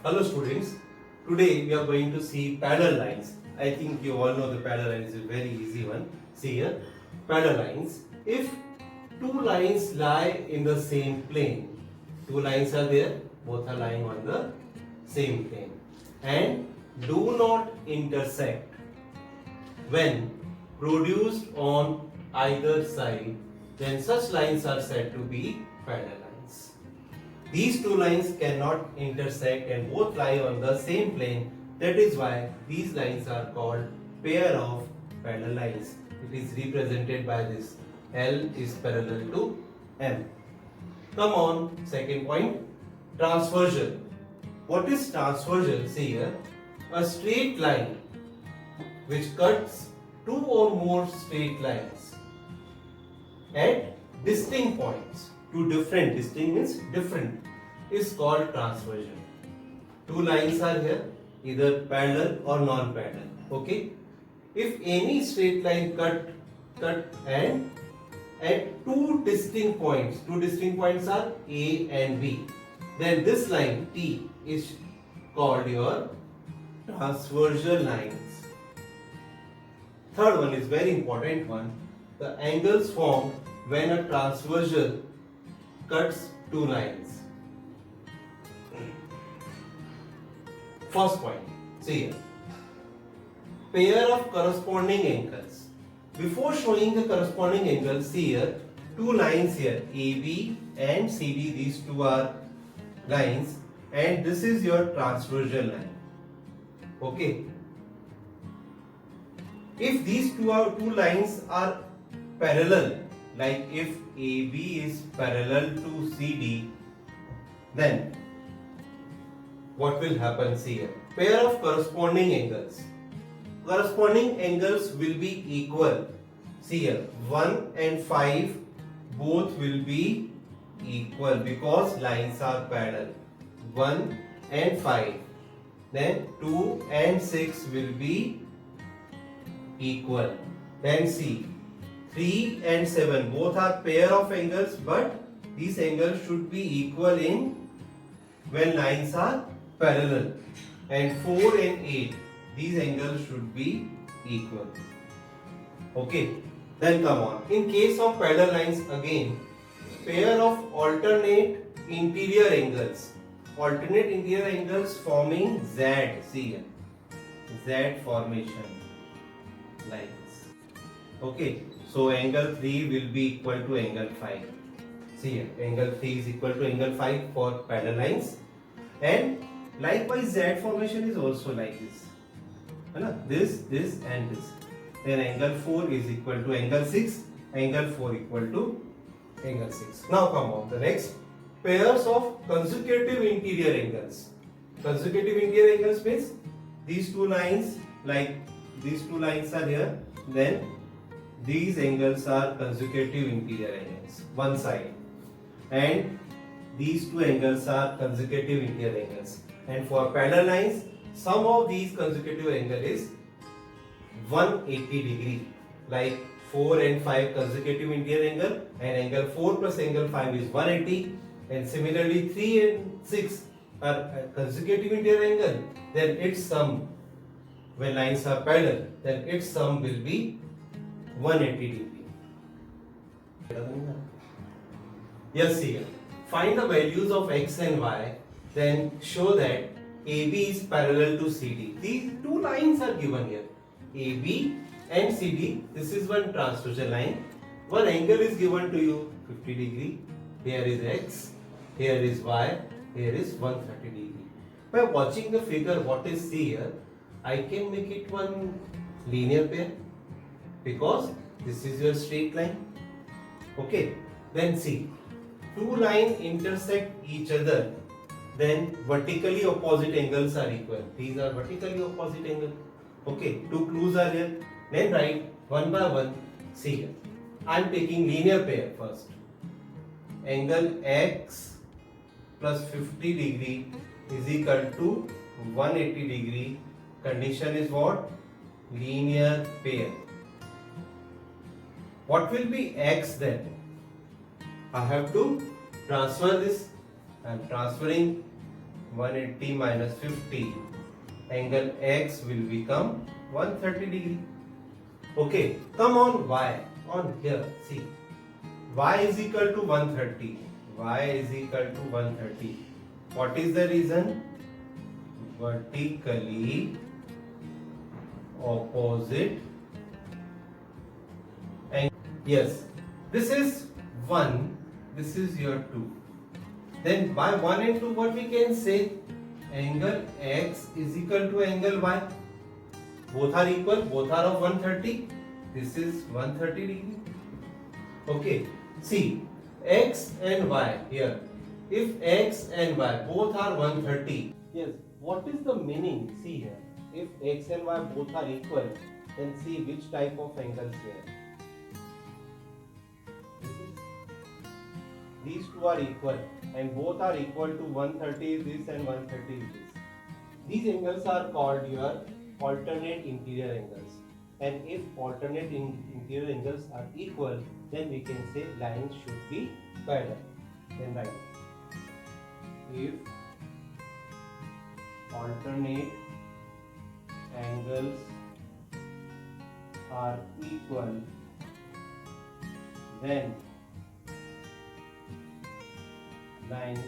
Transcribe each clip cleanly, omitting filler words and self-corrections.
Hello students, today we are going to see parallel lines. I think you all know the parallel lines is a very easy one. See here, parallel lines. If two lines lie in the same plane, two lines are there, both are lying on the same plane and do not intersect when produced on either side, then such lines are said to be parallel lines. These two lines cannot intersect and both lie on the same plane. That is why these lines are called pair of parallel lines. It is represented by this L is parallel to M. Come on, second point, transversal. What is transversal? See here, a straight line which cuts two or more straight lines at distinct points. Two different, distinct means different, is called transversal. Two lines are here, either parallel or non-parallel. Okay. If any straight line cut and at two distinct points are A and B, then this line T is called your transversal lines. Third one is very important one. The angles formed when a transversal cuts two lines. First point, see here, pair of corresponding angles. Before showing the corresponding angles, see here, two lines here, AB and CD, these two are lines and this is your transversal line. Okay. If these two lines are parallel, like if AB is parallel to CD, then what will happen? See here, pair of corresponding angles. Corresponding angles will be equal. See here, 1 and 5 both will be equal because lines are parallel. 1 and 5. Then 2 and 6 will be equal. Then see, 3 and 7 both are pair of angles, but these angles should be equal in when lines are parallel. And 4 and 8, these angles should be equal. Okay, then come on. In case of parallel lines, again, pair of alternate interior angles. Alternate interior angles forming Z. See here, Z formation lines. Okay, so angle 3 will be equal to angle 5. See here, angle 3 is equal to angle 5 for parallel lines. And likewise, Z formation is also like this. This and this. Then angle 4 is equal to angle 6, angle 4 equal to angle 6. Now come on, the next, pairs of consecutive interior angles. Consecutive interior angles means these two lines, like these two lines are here, then these angles are consecutive interior angles, one side, and these two angles are consecutive interior angles. And for parallel lines, sum of these consecutive angle is 180 degree, like 4 and 5 consecutive interior angle, and angle 4 plus angle 5 is 180, and similarly 3 and 6 are consecutive interior angle, then its sum, when lines are parallel, then its sum will be 180 degree. Yes, here, find the values of x and y, then show that AB is parallel to CD. These two lines are given here, AB and CD. This is one transversal line. One angle is given to you, 50 degree. Here is x, here is y, here is 130 degree. By watching the figure, what is C here, I can make it one linear pair because this is your straight line. Okay, then see, two lines intersect each other, then vertically opposite angles are equal. These are vertically opposite angles. Okay, two clues are here. Then write one by one. See here, I am taking linear pair first. Angle x plus 50 degree is equal to 180 degree. Condition is what? Linear pair. What will be x then? I have to transfer this. I am transferring 180 minus 50, angle X will become 130 degree. Okay, come on Y, on here, see, Y is equal to 130, Y is equal to 130. What is the reason? Vertically opposite. And yes, this is 1, this is your 2. Then by 1 and 2, what we can say? Angle X is equal to angle Y. Both are equal, both are of 130. This is 130 degree. Okay, see, X and Y here. If X and Y both are 130, yes, what is the meaning? See here, if X and Y both are equal, then see which type of angles here. These two are equal and both are equal to 130 this and 130 this. These angles are called your alternate interior angles. And if alternate interior angles are equal, then we can say lines should be parallel. Then write, if alternate angles are equal, then lines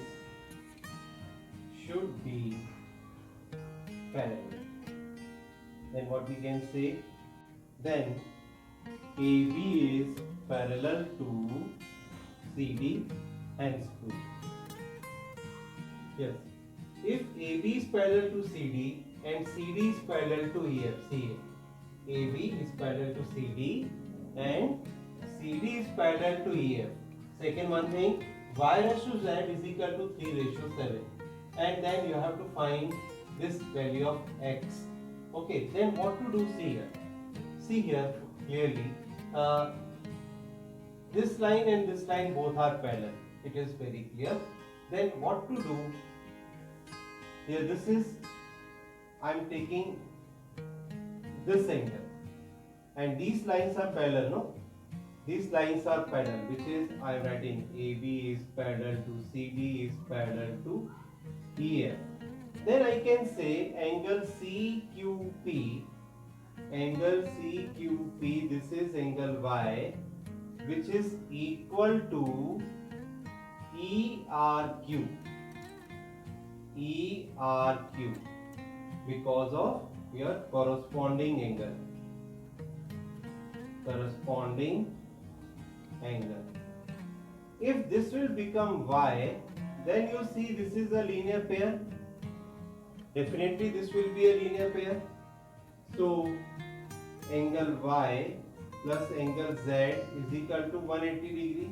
should be parallel. Then what we can say? Then AB is parallel to CD, hence proof. Yes, if AB is parallel to CD and CD is parallel to here, see, AB is parallel to CD and CD is parallel to EF. Second one thing, Y raised to Z is equal to 3:7, and then you have to find this value of X. Okay, then what to do? See here. See here clearly, this line and this line both are parallel. It is very clear. Then what to do? Here this is, I am taking this angle, and these lines are parallel, no? These lines are parallel, which is I am writing AB is parallel to CD is parallel to EF. Then I can say angle CQP. Angle CQP, this is angle Y, which is equal to ERQ. ERQ, because of your corresponding angle. Corresponding angle. If this will become Y, then you see this is a linear pair. Definitely this will be a linear pair. So angle Y plus angle Z is equal to 180 degree.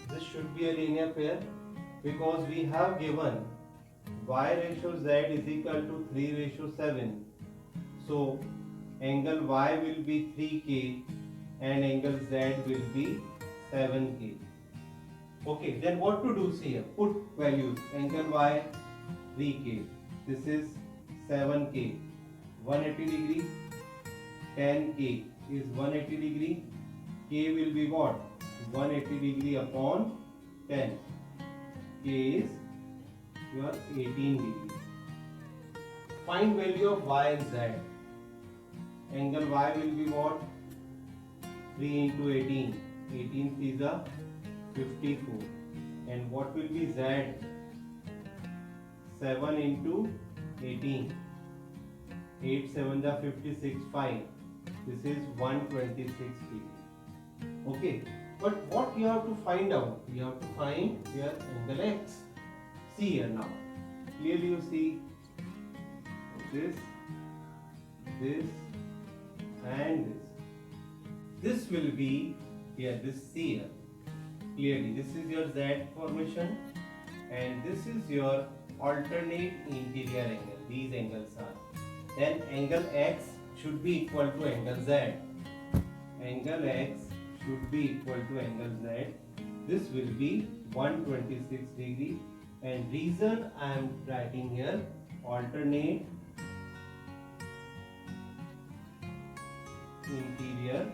This should be a linear pair because we have given Y ratio Z is equal to 3:7. So angle Y will be 3K and angle Z will be 7K. Okay, then what to do? See here, put values. Angle Y 3K, this is 7K, 180 degree. 10K is 180 degree. K will be what? 180 degree upon 10. K is your 18 degree. Find value of Y and Z. Angle Y will be what? 3 into 18. 18 is a 54. And what will be Z? 7 into 18. 8 7 is 56. 5. This is 126 degree. Okay. But what you have to find out? You have to find your angle X. See here now. Clearly you see this, this and this. This will be here, this C here. Clearly this is your Z formation and this is your alternate interior angle. These angles are. Then angle X should be equal to angle Z. Angle X should be equal to angle Z. This will be 126 degree. And reason I am writing here alternate interior